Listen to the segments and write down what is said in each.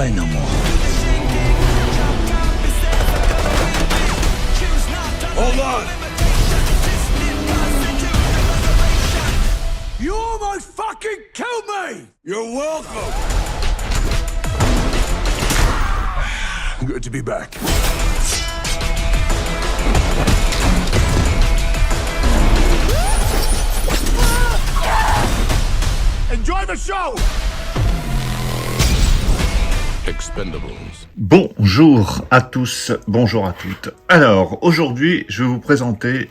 play no more. Hold on! You almost fucking killed me! You're welcome! Good to be back. Enjoy the show! Expendables. Bonjour à tous, bonjour à toutes. Alors, aujourd'hui, je vais vous présenter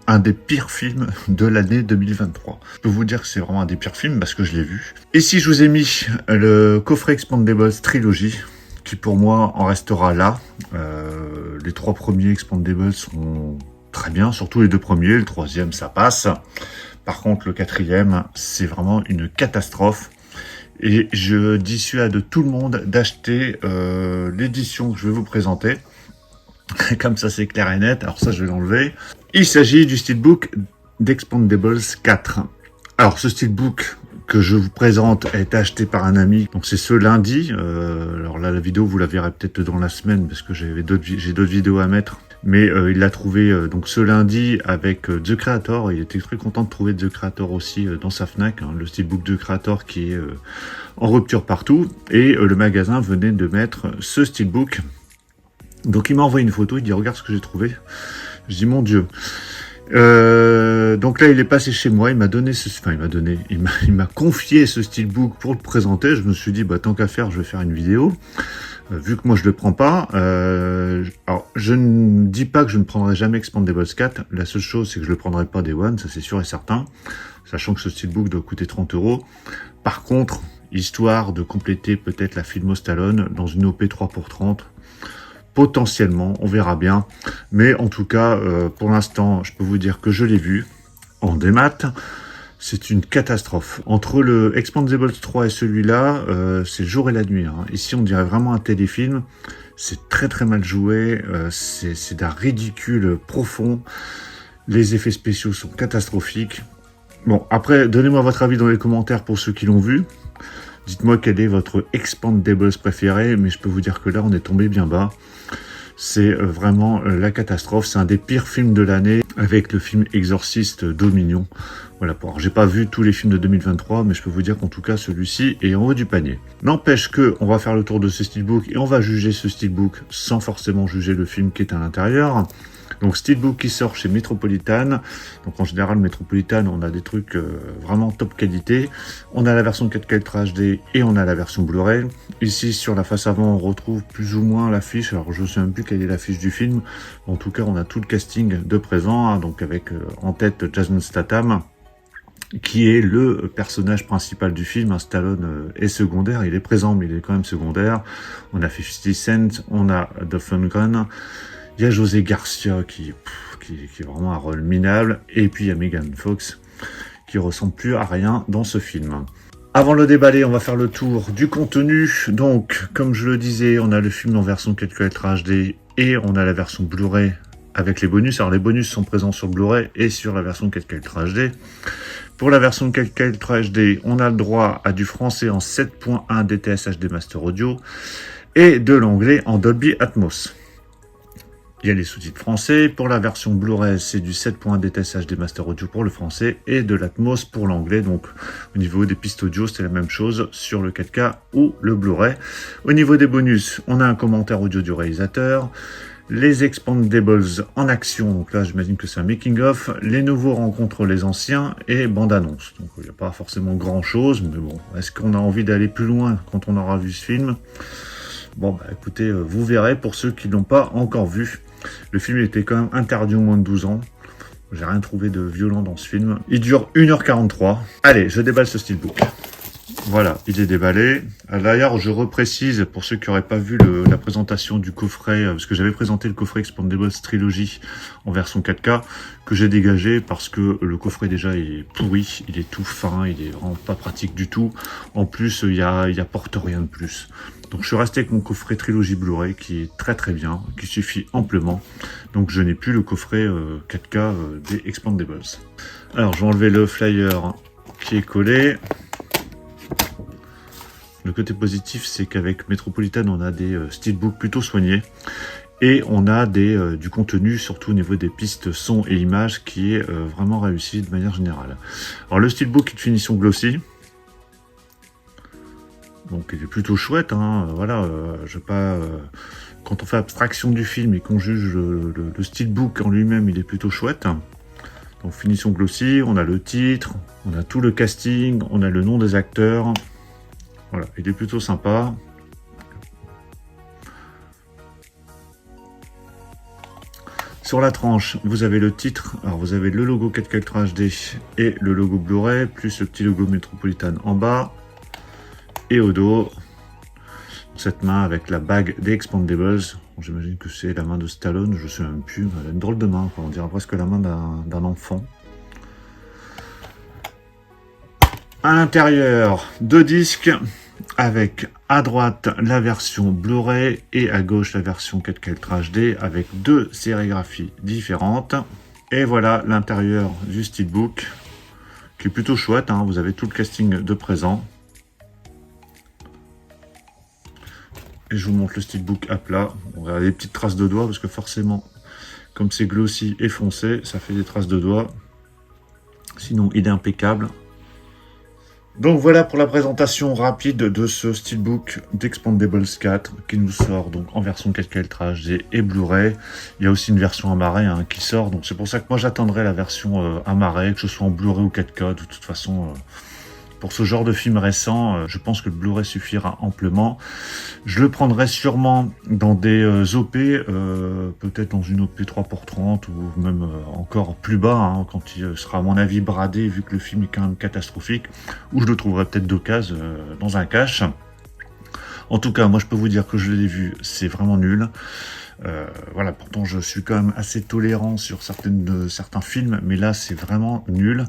un des pires films de l'année 2023. Je peux vous dire que c'est vraiment un des pires films parce que je l'ai vu. Ici, je vous ai mis le coffret Expendables Trilogy, qui pour moi en restera là. Les trois premiers Expendables sont très bien, surtout les deux premiers. Le troisième, ça passe. Par contre, le quatrième, c'est vraiment une catastrophe. Et je dissuade tout le monde d'acheter l'édition que je vais vous présenter. Comme ça, c'est clair et net. Alors ça, je vais l'enlever. Il s'agit du steelbook d'Expendables 4. Alors, ce steelbook que je vous présente a été acheté par un ami. Donc, c'est ce lundi. Alors là, la vidéo, vous la verrez peut-être dans la semaine parce que j'ai d'autres vidéos à mettre. Mais il l'a trouvé donc ce lundi avec The Creator. Il était très content de trouver The Creator aussi dans sa Fnac, hein, le steelbook The Creator qui est en rupture partout. Et le magasin venait de mettre ce steelbook. Donc il m'a envoyé une photo, il dit regarde ce que j'ai trouvé. Je dis mon Dieu. Donc là il est passé chez moi, il m'a confié ce steelbook pour le présenter. Je me suis dit bah tant qu'à faire, je vais faire une vidéo. Vu que moi je le prends pas, alors je ne dis pas que je ne prendrai jamais Expendables 4, la seule chose c'est que je le prendrai pas Day One, ça c'est sûr et certain, sachant que ce steelbook doit coûter 30 €. Par contre, histoire de compléter peut-être la Filmo Stallone dans une OP 3 pour 30, potentiellement, on verra bien, mais en tout cas, pour l'instant, je peux vous dire que je l'ai vu en démat. C'est une catastrophe. Entre le Expendables 3 et celui-là, c'est le jour et la nuit. Hein. Ici, on dirait vraiment un téléfilm. C'est très très mal joué. C'est d'un ridicule profond. Les effets spéciaux sont catastrophiques. Bon, après, donnez-moi votre avis dans les commentaires pour ceux qui l'ont vu. Dites-moi quel est votre Expendables préféré. Mais je peux vous dire que là, on est tombé bien bas. C'est vraiment la catastrophe. C'est un des pires films de l'année avec le film Exorciste Dominion. Voilà, alors j'ai pas vu tous les films de 2023, mais je peux vous dire qu'en tout cas, celui-ci est en haut du panier. N'empêche que on va faire le tour de ce steelbook et on va juger ce steelbook sans forcément juger le film qui est à l'intérieur. Donc steelbook qui sort chez Metropolitan. Donc en général, Metropolitan, on a des trucs vraiment top qualité. On a la version 4K Ultra HD et on a la version Blu-ray. Ici, sur la face avant, on retrouve plus ou moins l'affiche. Alors je ne sais même plus quelle est l'affiche du film. En tout cas, on a tout le casting de présent, hein, donc avec en tête Jason Statham, qui est le personnage principal du film. Un Stallone est secondaire, il est présent mais il est quand même secondaire. On a 50 Cent, on a Dolph Lundgren, il y a José Garcia qui est vraiment un rôle minable, et puis il y a Megan Fox qui ressemble plus à rien dans ce film. Avant de le déballer, on va faire le tour du contenu. Donc, comme je le disais, on a le film en version 4K Ultra HD et on a la version Blu-ray avec les bonus. Alors les bonus sont présents sur Blu-ray et sur la version 4K Ultra HD. Pour la version 4K Ultra HD, on a le droit à du français en 7.1 DTS HD Master Audio et de l'anglais en Dolby Atmos. Il y a les sous-titres français. Pour la version Blu-ray, c'est du 7.1 DTS HD Master Audio pour le français et de l'Atmos pour l'anglais. Donc au niveau des pistes audio, c'est la même chose sur le 4K ou le Blu-ray. Au niveau des bonus, on a un commentaire audio du réalisateur, les Expendables en action, donc là j'imagine que c'est un making-of, les nouveaux rencontrent les anciens et bande-annonce. Donc il n'y a pas forcément grand-chose, mais bon, est-ce qu'on a envie d'aller plus loin quand on aura vu ce film? Bon, bah écoutez, vous verrez pour ceux qui ne l'ont pas encore vu. Le film était quand même interdit aux moins de 12 ans. J'ai rien trouvé de violent dans ce film. Il dure 1h43. Allez, je déballe ce steelbook. Voilà, il est déballé. D'ailleurs, je reprécise, pour ceux qui n'auraient pas vu la présentation du coffret, parce que j'avais présenté le coffret Expendables Trilogy en version 4K, que j'ai dégagé parce que le coffret déjà est pourri, il est tout fin, il est vraiment pas pratique du tout. En plus, il y apporte rien de plus. Donc je suis resté avec mon coffret Trilogy Blu-ray qui est très très bien, qui suffit amplement. Donc je n'ai plus le coffret 4K des Expendables. Alors je vais enlever le flyer qui est collé. Le côté positif, c'est qu'avec Metropolitan, on a des steelbooks plutôt soignés. Et on a du contenu, surtout au niveau des pistes son et images, qui est vraiment réussi de manière générale. Alors le steelbook est de finition glossy. Donc il est plutôt chouette, hein. Voilà, je vais pas... quand on fait abstraction du film et qu'on juge le steelbook en lui-même, il est plutôt chouette. Donc finition glossy, on a le titre, on a tout le casting, on a le nom des acteurs. Voilà, il est plutôt sympa. Sur la tranche, vous avez le titre, alors vous avez le logo 4K HD et le logo Blu-ray, plus le petit logo Metropolitan en bas. Et au dos, cette main avec la bague des Expendables. Bon, j'imagine que c'est la main de Stallone, je ne sais même plus, elle a une drôle de main, quoi. On dirait presque la main d'un enfant. À l'intérieur, 2 disques, avec à droite la version Blu-ray et à gauche la version 4K Ultra HD avec 2 sérigraphies différentes. Et voilà l'intérieur du steelbook qui est plutôt chouette, hein. Vous avez tout le casting de présent. Et je vous montre le steelbook à plat. On a des petites traces de doigts parce que forcément, comme c'est glossy et foncé, ça fait des traces de doigts. Sinon, il est impeccable. Donc voilà pour la présentation rapide de ce steelbook d'Expendables 4 qui nous sort donc en version 4K Ultra HD et Blu-ray. Il y a aussi une version amarrée hein, qui sort, donc c'est pour ça que moi j'attendrai la version amarrée, que ce soit en Blu-ray ou 4K. De toute façon, pour ce genre de film récent, je pense que le Blu-ray suffira amplement. Je le prendrai sûrement dans des OP, peut-être dans une OP 3x30 ou même encore plus bas, hein, quand il sera à mon avis bradé, vu que le film est quand même catastrophique, ou je le trouverai peut-être d'occasion dans un cache. En tout cas, moi je peux vous dire que je l'ai vu, c'est vraiment nul. Voilà, pourtant je suis quand même assez tolérant sur certains films, mais là c'est vraiment nul.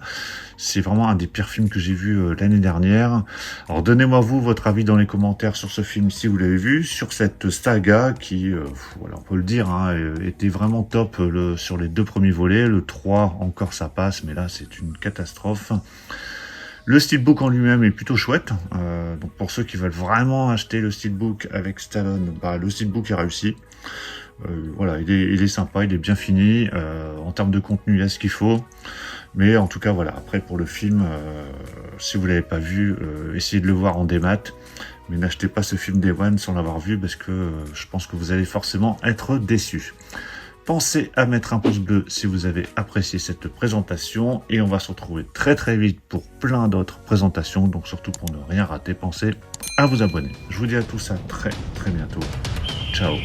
C'est vraiment un des pires films que j'ai vu l'année dernière. Alors donnez-moi vous votre avis dans les commentaires sur ce film si vous l'avez vu, sur cette saga qui, voilà, on peut le dire, hein, était vraiment top sur les 2 premiers volets. Le 3 encore ça passe, mais là c'est une catastrophe. Le steelbook en lui-même est plutôt chouette, donc pour ceux qui veulent vraiment acheter le steelbook avec Stallone, le steelbook est réussi. Voilà, il est sympa, il est bien fini, en termes de contenu il y a ce qu'il faut, mais en tout cas voilà, après pour le film, si vous ne l'avez pas vu, essayez de le voir en démat, mais n'achetez pas ce film Day One sans l'avoir vu, parce que je pense que vous allez forcément être déçus. Pensez à mettre un pouce bleu si vous avez apprécié cette présentation et on va se retrouver très très vite pour plein d'autres présentations. Donc surtout pour ne rien rater, pensez à vous abonner. Je vous dis à tous à très très bientôt. Ciao.